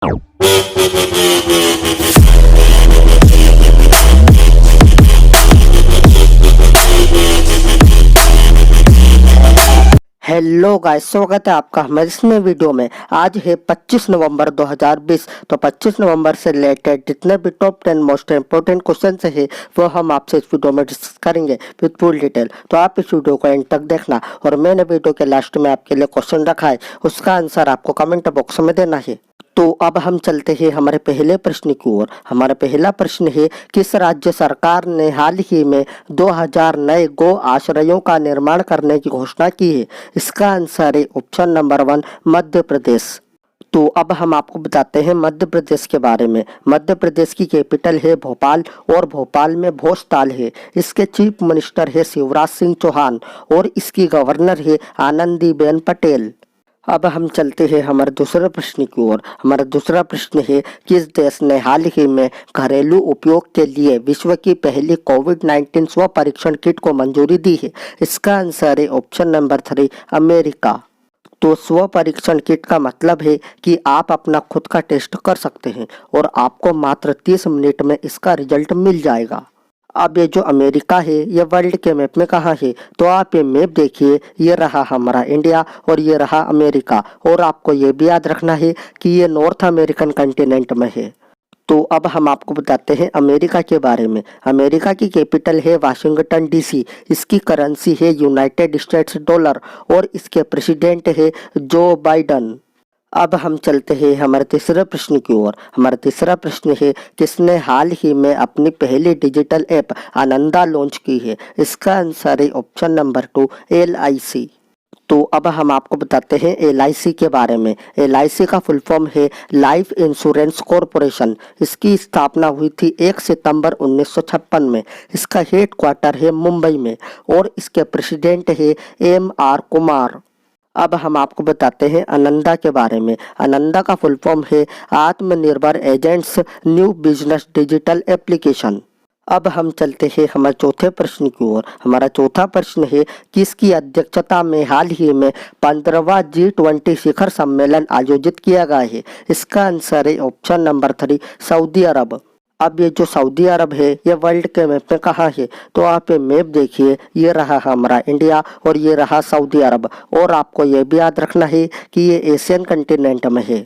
Hello guys, स्वागत है आपका हमारे इस नए वीडियो में। आज है 25 नवंबर 2020। तो 25 नवंबर से रिलेटेड जितने भी टॉप 10 मोस्ट इंपोर्टेंट क्वेश्चन है वो हम आपसे इस वीडियो में डिस्कस करेंगे विद फुल डिटेल। तो आप इस वीडियो को एंड तक देखना और मैंने वीडियो के लास्ट में आपके लिए क्वेश्चन रखा है, उसका आंसर आपको कमेंट बॉक्स में देना है। तो अब हम चलते हैं हमारे पहले प्रश्न की ओर। हमारा पहला प्रश्न है, किस राज्य सरकार ने हाल ही में 2000 नए गो आश्रयों का निर्माण करने की घोषणा की है? इसका आंसर है ऑप्शन नंबर 1 मध्य प्रदेश। तो अब हम आपको बताते हैं मध्य प्रदेश के बारे में। मध्य प्रदेश की कैपिटल है भोपाल और भोपाल में भोजताल है। इसके चीफ मिनिस्टर है शिवराज सिंह चौहान और इसकी गवर्नर है आनंदीबेन पटेल। अब हम चलते हैं हमारे दूसरे प्रश्न की ओर। हमारा दूसरा प्रश्न है, किस देश ने हाल ही में घरेलू उपयोग के लिए विश्व की पहली कोविड-19 स्व परीक्षण किट को मंजूरी दी है? इसका आंसर है ऑप्शन नंबर 3 अमेरिका। तो स्व परीक्षण किट का मतलब है कि आप अपना खुद का टेस्ट कर सकते हैं और आपको मात्र 30 मिनट में इसका रिजल्ट मिल जाएगा। अब ये जो अमेरिका है ये वर्ल्ड के मैप में कहाँ है? तो आप ये मैप देखिए, ये रहा हमारा इंडिया और ये रहा अमेरिका। और आपको ये भी याद रखना है कि ये नॉर्थ अमेरिकन कंटिनेंट में है। तो अब हम आपको बताते हैं अमेरिका के बारे में। अमेरिका की कैपिटल है वाशिंगटन डीसी। इसकी करेंसी है यूनाइटेड स्टेट्स डॉलर और इसके प्रेसिडेंट है जो बाइडन। अब हम चलते हैं हमारे तीसरे प्रश्न की ओर। हमारा तीसरा प्रश्न है, किसने हाल ही में अपनी पहली डिजिटल ऐप आनंदा लॉन्च की है? इसका आंसर है ऑप्शन नंबर 2 LIC। तो अब हम आपको बताते हैं LIC के बारे में। LIC का फुल फॉर्म है लाइफ इंश्योरेंस कॉरपोरेशन। इसकी स्थापना हुई थी 1 सितंबर 1956 में। इसका हेड क्वार्टर है मुंबई में और इसके प्रेसिडेंट है MR कुमार। अब हम आपको बताते हैं आनंदा के बारे में। आनंदा का फुल फॉर्म है आत्मनिर्भर agents new business digital application. अब हम चलते हैं हमारे चौथे प्रश्न की ओर। हमारा चौथा प्रश्न है, किसकी अध्यक्षता में हाल ही में 15वां G20 शिखर सम्मेलन आयोजित किया गया है? इसका आंसर है ऑप्शन नंबर 3 सऊदी अरब। अब ये जो सऊदी अरब है ये वर्ल्ड के मैप में कहाँ है? तो आप ये मैप देखिए, ये रहा हमारा इंडिया और ये रहा सऊदी अरब। और आपको ये भी याद रखना है कि ये एशियन कंटिनेंट में है।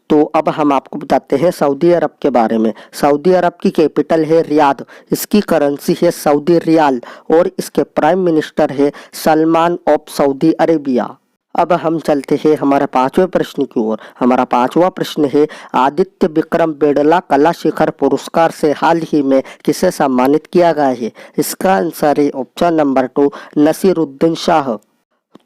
तो अब हम आपको बताते हैं सऊदी अरब के बारे में। सऊदी अरब की कैपिटल है रियाद। इसकी करेंसी है सऊदी रियाल और इसके प्राइम मिनिस्टर है सलमान ऑफ सऊदी अरेबिया। अब हम चलते हैं हमारे पांचवें प्रश्न की ओर। हमारा पांचवा प्रश्न है, आदित्य विक्रम बिड़ला कला शिखर पुरस्कार से हाल ही में किसे सम्मानित किया गया है? इसका आंसर है ऑप्शन नंबर 2 नसीरुद्दीन शाह।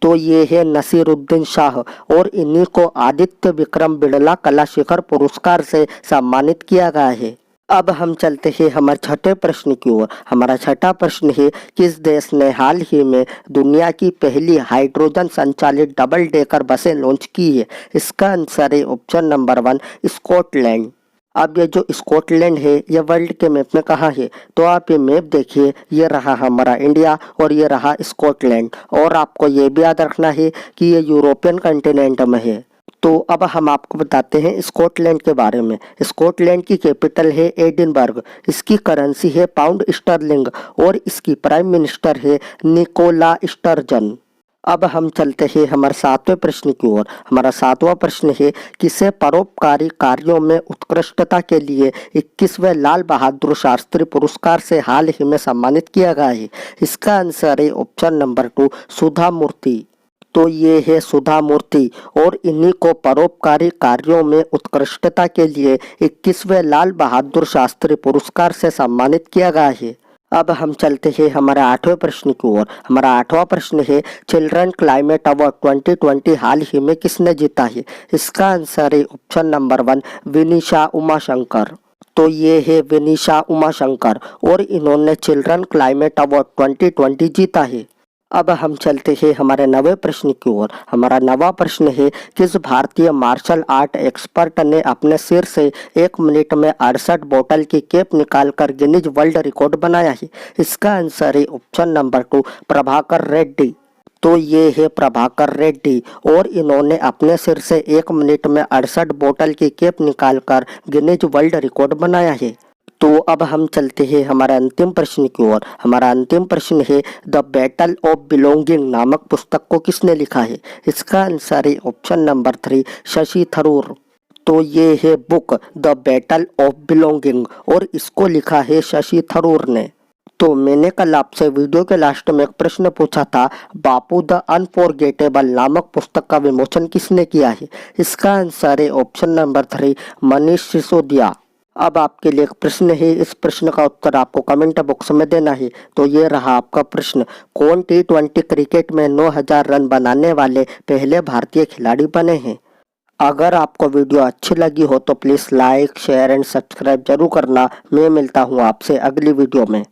तो ये है नसीरुद्दीन शाह और इन्हीं को आदित्य विक्रम बिड़ला कला शिखर पुरस्कार से सम्मानित किया गया है। अब हम चलते हैं हमारे छठे प्रश्न की ओर। हमारा छठा प्रश्न है, किस देश ने हाल ही में दुनिया की पहली हाइड्रोजन संचालित डबल डेकर बसें लॉन्च की है? इसका आंसर है ऑप्शन नंबर 1 स्कॉटलैंड। अब ये जो स्कॉटलैंड है ये वर्ल्ड के मैप में कहाँ है? तो आप ये मैप देखिए, ये रहा हमारा इंडिया और ये रहा स्कॉटलैंड। और आपको ये भी याद रखना है कि ये यूरोपियन कंटिनेंट में है। तो अब हम आपको बताते हैं स्कॉटलैंड के बारे में। स्कॉटलैंड की कैपिटल है एडिनबर्ग। इसकी करेंसी है पाउंड स्टर्लिंग और इसकी प्राइम मिनिस्टर है निकोला स्टर्जन। अब हम चलते हैं हमारे सातवें प्रश्न की ओर। हमारा सातवां प्रश्न है, किसे परोपकारी कार्यों में उत्कृष्टता के लिए 21वें लाल बहादुर शास्त्री पुरस्कार से हाल ही में सम्मानित किया गया है? इसका आंसर है ऑप्शन नंबर 2 सुधा मूर्ति। तो ये है सुधा मूर्ति और इन्हीं को परोपकारी कार्यों में उत्कृष्टता के लिए 21वें लाल बहादुर शास्त्री पुरस्कार से सम्मानित किया गया है। अब हम चलते हैं हमारे आठवें प्रश्न की ओर। हमारा आठवां प्रश्न है, चिल्ड्रन क्लाइमेट अवार्ड 2020 हाल ही में किसने जीता है? इसका आंसर है ऑप्शन नंबर 1 विनीशा उमाशंकर। तो ये है विनीशा उमाशंकर और इन्होंने चिल्ड्रन क्लाइमेट अवार्ड 2020 जीता है। अब हम चलते हैं हमारे नवे प्रश्न की ओर। हमारा नवा प्रश्न है, किस भारतीय मार्शल आर्ट एक्सपर्ट ने अपने सिर से 1 मिनट में 68 बोतल की कैप निकालकर गिनीज वर्ल्ड रिकॉर्ड बनाया है? इसका आंसर है ऑप्शन नंबर 2 प्रभाकर रेड्डी। तो ये है प्रभाकर रेड्डी और इन्होंने अपने सिर से 1 मिनट में 68 बोतल की कैप निकालकर गिनीज वर्ल्ड रिकॉर्ड बनाया है। तो अब हम चलते हैं हमारे अंतिम प्रश्न की ओर। हमारा अंतिम प्रश्न है द बैटल ऑफ बिलोंगिंग नामक पुस्तक को किसने लिखा है? इसका आंसर है ऑप्शन नंबर 3 शशि थरूर। तो ये है book the battle of belonging और इसको लिखा है शशि थरूर ने। तो मैंने कल आपसे वीडियो के लास्ट में एक प्रश्न पूछा था, बापू द अनफॉरगेटेबल नामक पुस्तक का विमोचन किसने किया है? इसका आंसर है ऑप्शन नंबर 3 मनीष सिसोदिया। अब आपके लिए एक प्रश्न है, इस प्रश्न का उत्तर आपको कमेंट बॉक्स में देना है। तो ये रहा आपका प्रश्न, कौन T20 क्रिकेट में 9000 रन बनाने वाले पहले भारतीय खिलाड़ी बने हैं? अगर आपको वीडियो अच्छी लगी हो तो please like share and subscribe जरूर करना। मैं मिलता हूँ आपसे अगली वीडियो में।